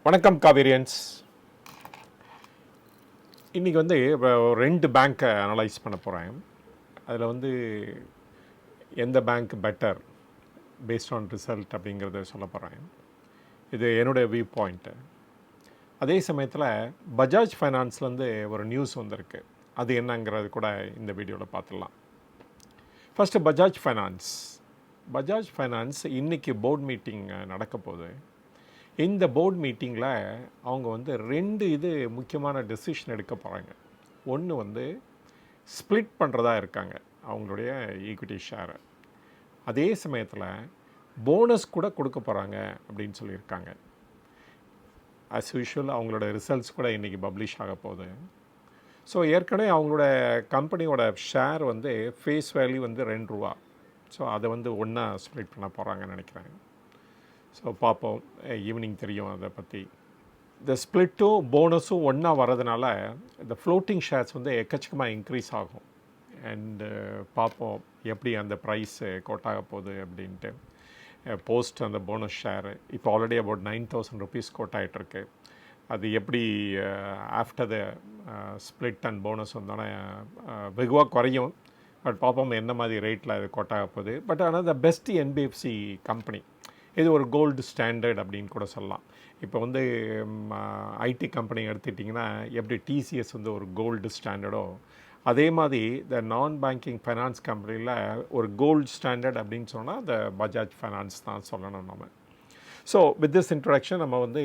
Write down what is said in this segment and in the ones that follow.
வணக்கம் காவேரியன்ஸ். இன்றைக்கி வந்து ரெண்டு பேங்க்கை அனலைஸ் பண்ண போகிறேன். அதில் வந்து எந்த bank better based on result அப்படிங்கிறத சொல்ல போகிறேன். இது என்னுடைய வியூ பாயிண்ட்டு. அதே சமயத்தில் பஜாஜ் ஃபைனான்ஸ்லேருந்து ஒரு நியூஸ் வந்திருக்கு. அது என்னங்கிறது கூட இந்த வீடியோவில் பார்த்துடலாம். ஃபஸ்ட்டு பஜாஜ் ஃபைனான்ஸ் இன்றைக்கி போர்ட் மீட்டிங் நடக்க போகுது. இந்த போர்ட் மீட்டிங்கில் அவங்க வந்து ரெண்டு முக்கியமான டெசிஷன் எடுக்க போகிறாங்க. ஒன்று வந்து ஸ்ப்ளிட் பண்ணுறதா இருக்காங்க அவங்களுடைய ஈக்விட்டி ஷேரை. அதே சமயத்தில் போனஸ் கூட கொடுக்க போகிறாங்க அப்படின்னு சொல்லியிருக்காங்க. ஆஸ் யூஷுவல் அவங்களோட ரிசல்ட்ஸ் கூட இன்றைக்கி பப்ளிஷ் ஆக போகுது. ஸோ ஏற்கனவே அவங்களோட கம்பெனியோட ஷேர் வந்து ஃபேஸ் வேல்யூ வந்து ₹2. ஸோ அதை வந்து ஒன்றா ஸ்ப்ளிட் பண்ண போகிறாங்கன்னு நினைக்கிறேன். ஸோ பார்ப்போம், ஈவினிங் தெரியும் அதை பற்றி. இந்த ஸ்ப்ளிட்டும் போனஸும் ஒன்றா வரதுனால இந்த ஃப்ளோட்டிங் ஷேர்ஸ் வந்து எக்கச்சக்கமாக இன்க்ரீஸ் ஆகும். அண்டு பார்ப்போம் எப்படி அந்த ப்ரைஸு கோட்டாக போகுது அப்படின்ட்டு. போஸ்ட் அந்த போனஸ் ஷேரு இப்போ ஆல்ரெடி அபவுட் ₹9,000 கோட் ஆகிட்டுருக்கு. அது எப்படி after the split and bonus வந்தோடனே வெகுவாக குறையும். பட் பார்ப்போம் என்ன மாதிரி ரேட்டில் அது கோட்டாக போகுது. பட் ஆனால் த பெஸ்ட் என்பிஎஃப்சி கம்பெனி, இது ஒரு கோல்டு ஸ்டாண்டர்ட் அப்படின்னு கூட சொல்லலாம். இப்போ வந்து ஐடி கம்பெனி எடுத்துட்டிங்கன்னா எப்படி டிசிஎஸ் வந்து ஒரு கோல்டு ஸ்டாண்டர்டோ, அதே மாதிரி இந்த நான் பேங்கிங் ஃபைனான்ஸ் கம்பெனியில் ஒரு கோல்டு ஸ்டாண்டர்ட் அப்படின்னு சொன்னால் இந்த பஜாஜ் ஃபைனான்ஸ் தான் சொல்லணும் நம்ம. ஸோ வித் திஸ் இன்ட்ரடக்ஷன் நம்ம வந்து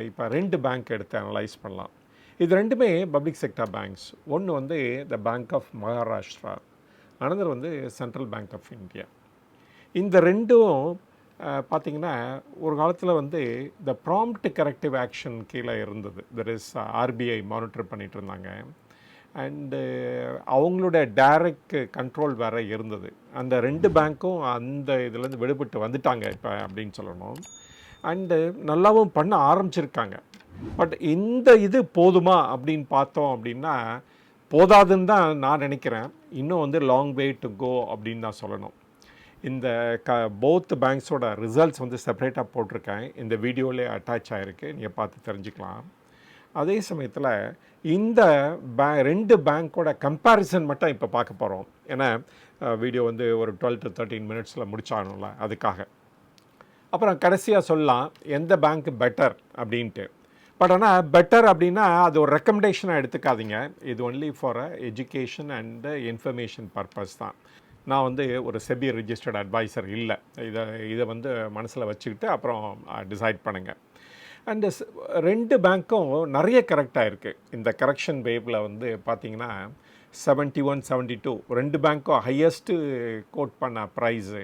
இப்போ ரெண்டு பேங்க் எடுத்து அனலைஸ் பண்ணலாம். இது ரெண்டுமே பப்ளிக் செக்டர் பேங்க்ஸ். ஒன்று வந்து the bank of Maharashtra, another வந்து சென்ட்ரல் பேங்க் ஆஃப் இந்தியா. இந்த ரெண்டும் பார்த்திங்கன்னா ஒரு காலத்தில் வந்து இந்த ப்ராம்ப்ட் கரெக்டிவ் ஆக்ஷன் கீழே இருந்தது. தட் இஸ் ஆர்பிஐ மானிட்டர் பண்ணிகிட்டு இருந்தாங்க. அண்டு அவங்களோட டைரக்ட் கண்ட்ரோல் வேறு இருந்தது. அந்த ரெண்டு பேங்க்கும் அந்த இதுலேருந்து விடுபட்டு வந்துட்டாங்க இப்போ அப்படின்னு சொல்லணும். அண்டு நல்லாவும் பண்ண ஆரம்பிச்சிருக்காங்க. பட் இந்த போதுமா அப்படின்னு பார்த்தோம் அப்படின்னா போதாதுன்னு தான் நான் நினைக்கிறேன். இன்னும் வந்து லாங் வே டு கோ அப்படின்னு தான் சொல்லணும். இந்த போத் பேங்க்ஸோட ரிசல்ட்ஸ் வந்து செப்பரேட்டாக போட்டிருக்கேன், இந்த வீடியோவிலே அட்டாச் ஆகிருக்கு, நீங்கள் பார்த்து தெரிஞ்சுக்கலாம். அதே சமயத்தில் இந்த ரெண்டு பேங்க்கோட கம்பேரிசன் மட்டும் இப்போ பார்க்க போகிறோம். ஏன்னா வீடியோ வந்து ஒரு 12 to 13 மினிட்ஸில் முடிச்சாகணும்ல, அதுக்காக. அப்புறம் கடைசியாக சொல்லலாம் எந்த பேங்க் பெட்டர் அப்படின்ட்டு. பட் ஆனால் பெட்டர் அப்படின்னா அது ஒரு ரெக்கமெண்டேஷனாக எடுத்துக்காதீங்க. இது only for education and information purpose தான். நான் வந்து ஒரு செபி ரிஜிஸ்டர்ட் அட்வைசர் இல்லை. இதை வந்து மனசில் வச்சுக்கிட்டு அப்புறம் டிசைட் பண்ணுங்கள். அண்டு ரெண்டு பேங்க்கும் நிறைய கரெக்டாக இருக்குது. இந்த கரெக்ஷன் வேவில் வந்து பார்த்திங்கன்னா 71, 72 ரெண்டு பேங்க்கும் ஹையஸ்ட்டு கோட் பண்ண ப்ரைஸு.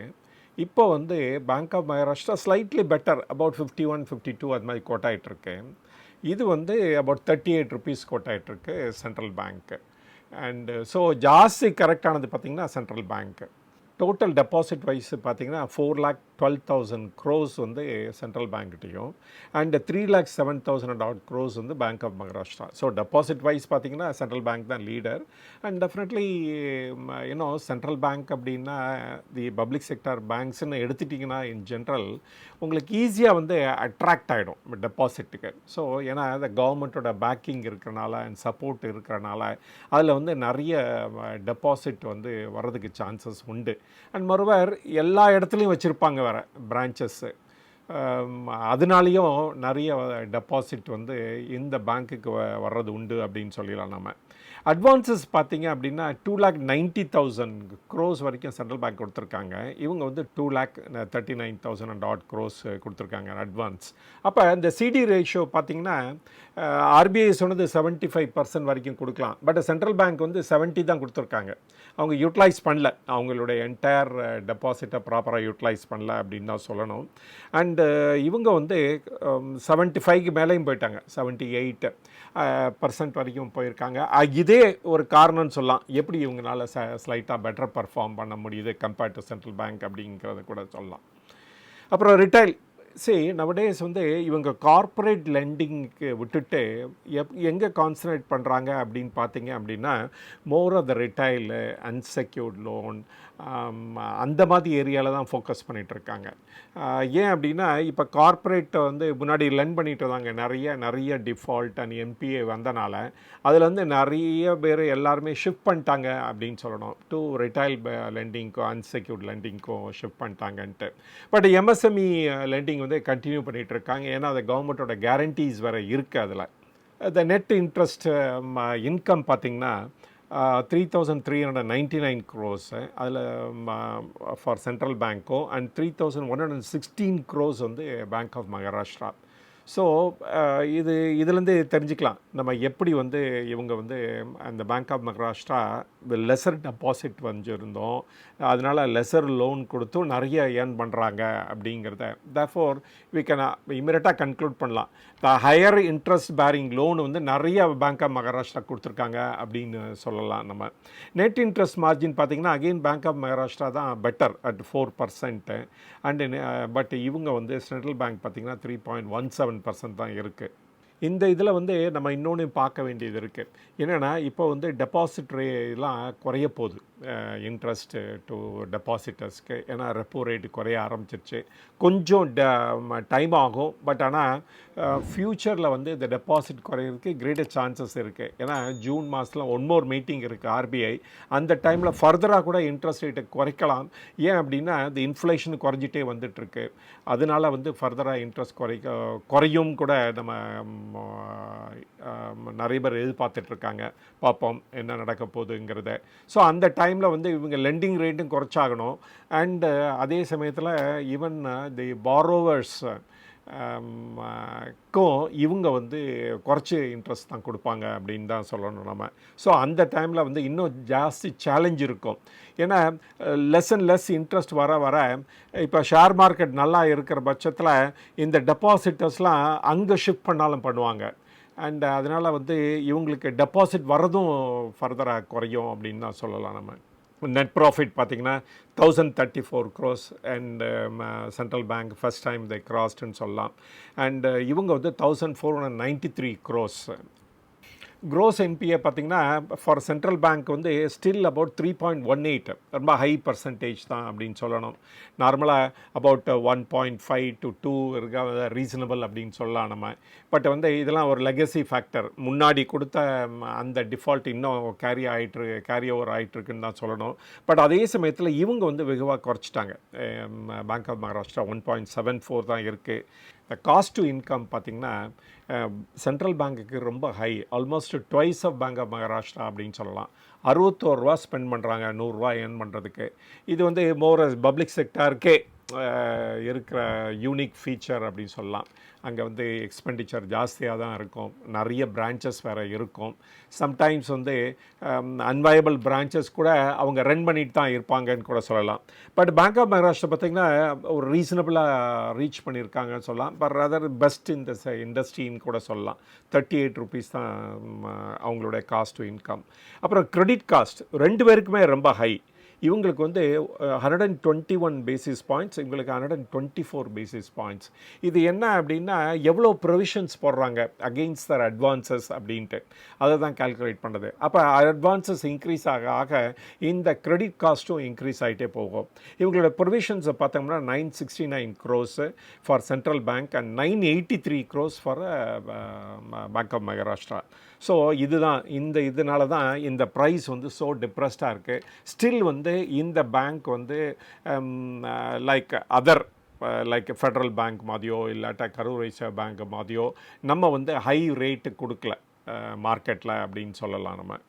இப்போ வந்து bank of Maharashtra slightly better, about 51, 52 அது மாதிரி கோட் ஆகிட்டுருக்கு. இது வந்து அபவுட் ₹38 கோட் ஆகிட்டுருக்கு சென்ட்ரல் பேங்க்கு. அண்டு ஸோ ஜாஸ்தி கரெக்டானது பார்த்திங்கன்னா சென்ட்ரல் பேங்க்கு. டோட்டல் டெபாசிட் வைஸ் பார்த்திங்கன்னா 4,12,000 crores வந்து சென்ட்ரல் பேங்க்கிட்டையும் அண்டு 3,07,000 crores வந்து bank of Maharashtra. So deposit wise பார்த்திங்கன்னா சென்ட்ரல் பேங்க் தான் leader. And definitely central bank அப்படின்னா தி பப்ளிக் செக்டர் பேங்க்ஸ்ன்னு எடுத்துட்டிங்கன்னா இன் ஜென்ரல் உங்களுக்கு ஈஸியாக வந்து அட்ராக்ட் ஆகிடும் டெபாசிட்டுக்கு. ஸோ ஏன்னா இந்த கவர்மெண்ட்டோட பேக்கிங் இருக்கிறனால அண்ட் சப்போர்ட் இருக்கிறனால அதில் வந்து நிறைய டெபாசிட் வந்து வர்றதுக்கு சான்சஸ் உண்டு. அண்ட் மறுவர் எல்லா இடத்துலையும் வச்சுருப்பாங்க வேறு பிரான்ச்சஸ்ஸு. அதனாலேயும் நிறைய டெபாசிட் வந்து இந்த பேங்க்குக்கு வர்றது உண்டு அப்படின்னு சொல்லிடலாம் நம்ம. அட்வான்ஸஸ் பார்த்திங்க அப்படின்னா 2,90,000 crores வரைக்கும் சென்ட்ரல் பேங்க் கொடுத்துருக்காங்க. இவங்க வந்து 2,39,000 crores கொடுத்துருக்காங்க அட்வான்ஸ். அப்போ இந்த சிடி ரேஷியோ பார்த்திங்கன்னா ஆர்பிஐ சொன்னது 75% வரைக்கும் கொடுக்கலாம். பட் சென்ட்ரல் பேங்க் வந்து 70 தான் கொடுத்துருக்காங்க. அவங்க யூட்டிலைஸ் பண்ணல, அவங்களுடைய என்டையர் டெபாசிட்டை ப்ராப்பராக யூட்டிலைஸ் பண்ணல அப்படின்னு தான் சொல்லணும். அண்டு இவங்க வந்து 75க்கு மேலேயும் போயிட்டாங்க, 78% வரைக்கும் போயிருக்காங்க. இதே ஒரு காரணம்னு சொல்லலாம் எப்படி இவங்களால ஸ்லைட்டாக பெட்டர் பர்ஃபார்ம் பண்ண முடியுது கம்பேர்ட் டு சென்ட்ரல் பேங்க் அப்படிங்கிறத கூட சொல்லலாம். அப்புறம் ரிட்டைல் நவடேஸ் வந்து இவங்க கார்ப்பரேட் லெண்டிங்க்கு விட்டுட்டு எங்கே கான்சன்ட்ரேட் பண்ணுறாங்க அப்படின்னு பார்த்தீங்க அப்படின்னா more of the retail, unsecured loan அந்த மாதிரி ஏரியாவில் தான் ஃபோக்கஸ் பண்ணிகிட்ருக்காங்க. ஏன் அப்படின்னா இப்போ கார்ப்பரேட்டை வந்து முன்னாடி லெண்ட் பண்ணிட்டு இருந்தாங்க, நிறைய டிஃபால்ட் அண்ட் என்பிஏ வந்தனால அதில் வந்து நிறைய பேர் எல்லாருமே ஷிஃப்ட் பண்ணிட்டாங்க அப்படின்னு சொல்லணும். டு ரிட்டைல் லெண்டிங்க்கோ அன்செக்யூர்ட் லெண்டிங்க்கோ ஷிஃப்ட் பண்ணிட்டாங்கன்ட்டு. பட் எம்எஸ்எம்இ லெண்டிங் வந்து கண்டினியூ பண்ணிகிட்டு இருக்காங்க. ஏன்னா அது கவர்மெண்ட்டோட கேரண்டீஸ் வேறு இருக்குது. அதில் the net interest income பார்த்திங்கன்னா 3,399 crores அதில் ஃபார் சென்ட்ரல் பேங்க்கோ அண்ட் 3,116 crores வந்து பேங்க் ஆஃப் மகாராஷ்டிரா. ஸோ இதுலேருந்து தெரிஞ்சுக்கலாம் நம்ம எப்படி வந்து இவங்க வந்து அந்த bank of Maharashtra lesser deposit வச்சுருந்தோம், அதனால் லெசர் லோன் கொடுத்தும் நிறைய ஏர்ன் பண்ணுறாங்க அப்படிங்கிறத. தேர்ஃபோர் வி கேன் இமீடியட்டாக கன்க்ளூட் பண்ணலாம். The higher interest bearing loan வந்து நிறைய பேங்க் ஆஃப் மகாராஷ்டிரா கொடுத்துருக்காங்க அப்படின்னு சொல்லலாம். நம்ம நெட் இன்ட்ரெஸ்ட் மார்ஜின் பார்த்திங்கன்னா அகெயின் பேங்க் ஆஃப் மகாராஷ்டிரா தான் பெட்டர் அட் 4%. அண்டு பட் இவங்க வந்து சென்ட்ரல் பேங்க் பார்த்திங்கன்னா 3.17% தான் இருக்குது. இந்த இதில் வந்து நம்ம இன்னொன்று பார்க்க வேண்டியது இருக்குது. என்னென்னா இப்போ வந்து டெபாசிட் ரேலாம் குறைய போகுது, இன்ட்ரெஸ்ட்டு டு டெபாசிட்டர்ஸ்க்கு. ஏன்னா ரெப்போ ரேட்டு குறைய ஆரம்பிச்சிருச்சு. கொஞ்சம் டைம் ஆகும், பட் ஆனால் ஃப்யூச்சரில் வந்து இந்த டெபாசிட் குறையிறதுக்கு கிரேட்டர் சான்சஸ் இருக்குது. ஏன்னா ஜூன் மாதத்தில் ஒன் மோர் மீட்டிங் இருக்குது ஆர்பிஐ. அந்த டைமில் ஃபர்தராக கூட இன்ட்ரெஸ்ட் ரேட்டை குறைக்கலாம். ஏன் அப்படின்னா இந்த இன்ஃப்ளேஷன் குறைஞ்சிட்டே வந்துட்டுருக்கு. அதனால் வந்து ஃபர்தராக இன்ட்ரெஸ்ட் குறையும் கூட நம்ம நிறைய பேர் எதிர்பார்த்துட்ருக்காங்க. பார்ப்போம் என்ன நடக்க போகுதுங்கிறத. ஸோ அந்த டைமில் வந்து இவங்க லெண்டிங் ரேட்டும் குறைச்சாகணும். அண்டு அதே சமயத்தில் ஈவன் தி பாரோவர்ஸ் இவங்க வந்து குறைச்சி இன்ட்ரெஸ்ட் தான் கொடுப்பாங்க அப்படின்னு தான் சொல்லணும் நம்ம. ஸோ அந்த டைமில் வந்து இன்னும் ஜாஸ்தி சேலஞ்ச் இருக்கும். ஏன்னா லெஸ் இன்ட்ரெஸ்ட் வர இப்போ ஷேர் மார்க்கெட் நல்லா இருக்கிற பட்சத்தில் இந்த டெபாசிட்டர்ஸ்லாம் அங்கே ஷிஃப்ட் பண்ணாலும் பண்ணுவாங்க. அண்ட் அதனால் வந்து இவங்களுக்கு டெபாசிட் வரதும் ஃபர்தராக குறையும் அப்படின்னு தான் சொல்லலாம் நம்ம. நெட் ப்ராஃபிட் பார்த்திங்கன்னா 1,034 crores and central bank first time தை கிராஸ்டுன்னு சொல்லலாம். அண்டு இவங்க வந்து 1,493 crores. க்ரோஸ் என்பிஏ பார்த்திங்கன்னா ஃபார் சென்ட்ரல் பேங்க் வந்து ஸ்டில் அபவுட் 3.18, ரொம்ப ஹை பர்சன்டேஜ் தான் அப்படின்னு சொல்லணும். நார்மலாக அபவுட் 1.5 to 2 இருக்க ரீசனபிள் அப்படின்னு சொல்லலாம் நம்ம. பட் வந்து இதெல்லாம் ஒரு லெகசி ஃபேக்டர். முன்னாடி கொடுத்த அந்த டிஃபால்ட் இன்னும் கேரி ஓவர் ஆகிட்டுருக்குன்னு தான் சொல்லணும். பட் அதே சமயத்தில் இவங்க வந்து வெகுவாக குறைச்சிட்டாங்க. பேங்க் ஆஃப் மகாராஷ்டிரா 1.74 தான் இருக்குது. இந்த காஸ்ட் டு இன்கம் பார்த்திங்கன்னா சென்ட்ரல் பேங்க்குக்கு ரொம்ப high, almost twice of bank of Maharashtra அப்படின்னு சொல்லலாம். 61 ரூபா ஸ்பெண்ட் பண்ணுறாங்க 100 ரூபா ஏர்ன் பண்ணுறதுக்கு. இது வந்து மோர் பப்ளிக் செக்டாருக்கே இருக்கிற யூனிக் ஃபீச்சர் அப்படின்னு சொல்லலாம். அங்கே வந்து எக்ஸ்பெண்டிச்சர் ஜாஸ்தியாக தான் இருக்கும், நிறைய பிரான்ச்சஸ் வேறு இருக்கும். சம்டைம்ஸ் வந்து அன்வயபிள் பிரான்ச்சஸ் கூட அவங்க ரன் பண்ணிட்டு தான் இருப்பாங்கன்னு கூட சொல்லலாம். பட் பேங்க் ஆஃப் மகாராஷ்டிரா பார்த்திங்கன்னா ஒரு ரீசனபிளாக ரீச் பண்ணியிருக்காங்கன்னு சொல்லலாம். பட் அதர் பெஸ்ட் இந்த இண்டஸ்ட்ரின்னு கூட சொல்லலாம். 38 rupees தான் அவங்களுடைய காஸ்ட் டு இன்கம். அப்புறம் கிரெடிட் காஸ்ட் ரெண்டு பேருக்குமே ரொம்ப ஹை. இவங்களுக்கு வந்து 121 basis points, இவங்களுக்கு 124 basis points. இது என்ன அப்படின்னா எவ்வளோ ப்ரொவிஷன்ஸ் போடுறாங்க அகெயின்ஸ்ட் தர் அட்வான்சஸ் அப்படின்ட்டு அதை தான் கால்குலேட் பண்ணுறது. அப்போ அட்வான்சஸ் இன்க்ரீஸ் ஆக இந்த கிரெடிட் காஸ்ட்டும் இன்க்ரீஸ் ஆகிட்டே போகும். இவங்களோட ப்ரொவிஷன்ஸை பார்த்தோம்னா 969 crores for central bank and 983 crores for bank of Maharashtra. So இதனால தான் இந்த ப்ரைஸ் வந்து ஸோ டிப்ரெஸ்டாக இருக்குது. ஸ்டில் வந்து இந்த பேங்க் வந்து like other like Federal bank மாதிரியோ இல்லாட்டா கரூர் வைஸ்யா பேங்க் மாதிரியோ நம்ம வந்து ஹை ரேட்டு கொடுக்கல மார்க்கெட்டில் அப்படின்னு சொல்லலாம் நம்ம.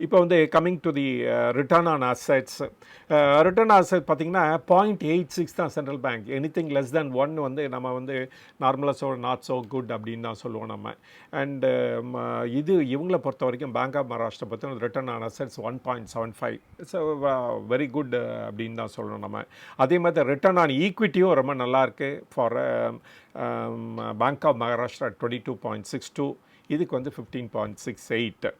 இப்போ வந்து coming to the return on assets. Return asset பார்த்திங்கன்னா 0.86 தான் central bank. Anything less than 1 வந்து நம்ம வந்து நார்மலாக நாட் ஸோ குட் அப்படின்னு தான் சொல்லுவோம் நம்ம. அண்டு இவங்களை பொறுத்த வரைக்கும் பேங்க் ஆஃப் மகாராஷ்டிரா பார்த்தீங்கன்னா return on assets 1.75. It's very good அப்படின்னு தான் சொல்லணும் நம்ம. அதே மாதிரி ரிட்டர்ன் ஆன் ஈக்விட்டியும் ரொம்ப நல்லாயிருக்கு ஃபார் பேங்க் ஆஃப் மகாராஷ்டிரா 22.62. இதுக்கு வந்து 15.68.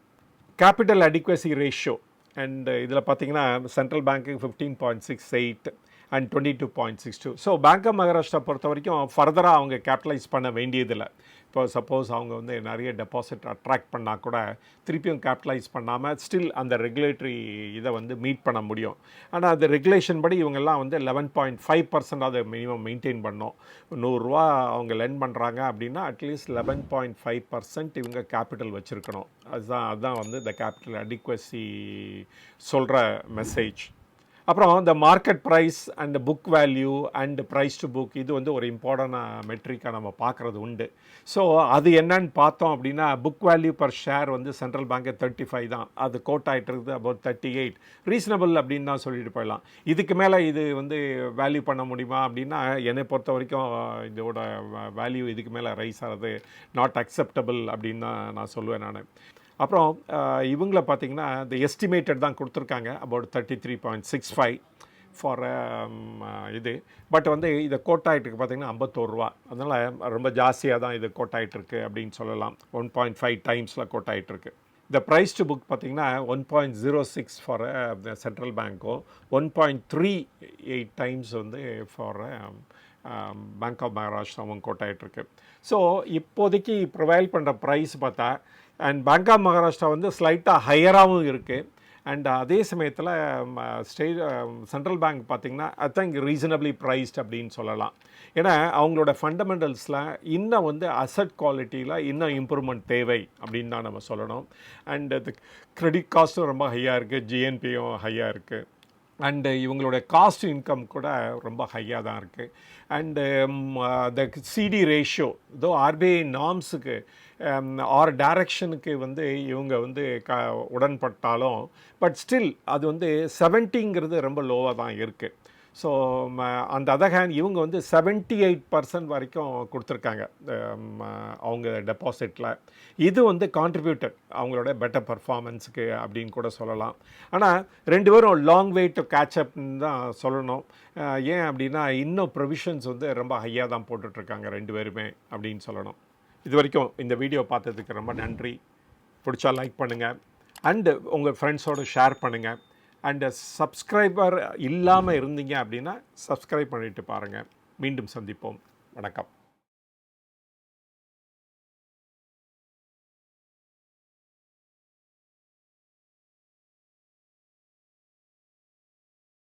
கேபிட்டல் அடிக்வசி ரேஷியோ அண்ட் இதில் பார்த்தீங்கன்னா சென்ட்ரல் பேங்க்குக்கு 15.68 and 22.62. So bank of Maharashtra பொறுத்த வரைக்கும் ஃபர்தராக அவங்க கேபிட்டலைஸ் பண்ண வேண்டியதில்லை. இப்போ சப்போஸ் அவங்க வந்து நிறைய டெபாசிட் அட்ராக்ட் பண்ணால் கூட திருப்பியும் கேபிட்டலைஸ் பண்ணாமல் ஸ்டில் அந்த ரெகுலேட்டரி இதை வந்து மீட் பண்ண முடியும். ஆனால் அந்த ரெகுலேஷன் படி இவங்கெல்லாம் வந்து 11.5% அதை மினிமம் மெயின்டைன் பண்ணோம். 100 ரூபா அவங்க லெண்ட் பண்ணுறாங்க அப்படின்னா அட்லீஸ்ட் 11.5% இவங்க கேபிட்டல் வச்சுருக்கணும். அதுதான் வந்து இந்த கேபிட்டல் அடிக்வசி சொல்கிற மெசேஜ். அப்புறம் இந்த market price and book value and price to book இது வந்து ஒரு இம்பார்ட்டன்ட் மெட்ரிக்காக நம்ம பார்க்குறது உண்டு. ஸோ அது என்னன்னு பார்த்தோம் அப்படின்னா புக் வேல்யூ பர் ஷேர் வந்து சென்ட்ரல் பேங்க்கு 35 தான், அது கோட் ஆகிட்டு இருக்குது அபவுட் 38. ரீசனபிள் அப்படின்னு தான் சொல்லிட்டு போயிடலாம். இதுக்கு மேலே இது வந்து வேல்யூ பண்ண முடியுமா அப்படின்னா என்னை பொறுத்த வரைக்கும் இதோட வேல்யூ இதுக்கு மேலே ரைஸ் ஆகிறது நாட் அக்செப்டபிள் அப்படின்னு தான் நான் சொல்லுவேன் நான். அப்புறம் இவங்கள பார்த்திங்கன்னா இந்த எஸ்டிமேட்டட் தான் கொடுத்துருக்காங்க அபவுட் 33.65 ஃபார் இது. பட் வந்து இதை கோட் ஆகிட்டுருக்கு பார்த்திங்கன்னா 51 ரூபா. அதனால் ரொம்ப ஜாஸ்தியாக தான் இது கோட் ஆகிட்டுருக்கு அப்படின்னு சொல்லலாம். 1.5 டைம்ஸில் கோட் ஆகிட்டுருக்கு. இந்த ப்ரைஸ் டு புக் பார்த்திங்கன்னா 1.06 ஃபார் சென்ட்ரல் பேங்க்கும் 1.38 டைம்ஸ் வந்து ஃபார் பேங்க் ஆஃப் மகாராஷ்டிராவும் கோட் ஆகிட்டுருக்கு. ஸோ இப்போதைக்கு ப்ரொவைல் பண்ணுற ப்ரைஸ் பார்த்தா அண்ட் பேங்க் ஆஃப் மகாராஷ்டிரா வந்து ஸ்லைட்டாக ஹையராகவும் இருக்குது. அண்ட் அதே சமயத்தில் சென்ட்ரல் பேங்க் பார்த்திங்கன்னா ஐ திங்க் ரீசனபிளி ப்ரைஸ்ட் அப்படின்னு சொல்லலாம். ஏன்னா அவங்களோட ஃபண்டமெண்டல்ஸில் இன்னும் வந்து அசட் குவாலிட்டியில் இன்னும் இம்ப்ரூவ்மெண்ட் தேவை அப்படின்னு தான் நம்ம சொல்லணும். அண்ட் அது கிரெடிட் காஸ்ட்டும் ரொம்ப ஹையாக இருக்குது, ஜிஎன்பியும் ஹையாக இருக்குது. அண்டு இவங்களோட காஸ்ட் இன்கம் கூட ரொம்ப ஹையாக தான் இருக்குது. அண்டு த சிடி ரேஷியோ இதோ ஆர்பிஐ நார்ம்ஸுக்கு ஆர் டைரக்ஷனுக்கு வந்து இவங்க வந்து உடன்பட்டாலும் பட் ஸ்டில் அது வந்து 70ங்கிறது ரொம்ப லோவாக தான் இருக்குது. ஸோ அந்த அதர் ஹேண்ட் இவங்க வந்து 78% வரைக்கும் கொடுத்துருக்காங்க அவங்க டெபாசிட்டில். இது வந்து கான்ட்ரிபியூட்டட் அவங்களோட பெட்டர் பர்ஃபார்மன்ஸுக்கு அப்படின்னு கூட சொல்லலாம். ஆனால் ரெண்டு பேரும் லாங் வே டு கேட்ச் அப்னு தான் சொல்லணும். ஏன் அப்படின்னா இன்னும் ப்ரொவிஷன்ஸ் வந்து ரொம்ப ஹையாக தான் போட்டுட்ருக்காங்க ரெண்டு பேருமே அப்படின்னு சொல்லணும். இது வரைக்கும் இந்த வீடியோ பார்த்ததுக்கு ரொம்ப நன்றி. பிடிச்சா லைக் பண்ணுங்கள் அண்டு உங்கள் ஃப்ரெண்ட்ஸோடு ஷேர் பண்ணுங்கள். அண்டு சப்ஸ்கிரைபர் இல்லாமல் இருந்தீங்க அப்படின்னா சப்ஸ்கிரைப் பண்ணிவிட்டு பாருங்கள். மீண்டும் சந்திப்போம். வணக்கம்.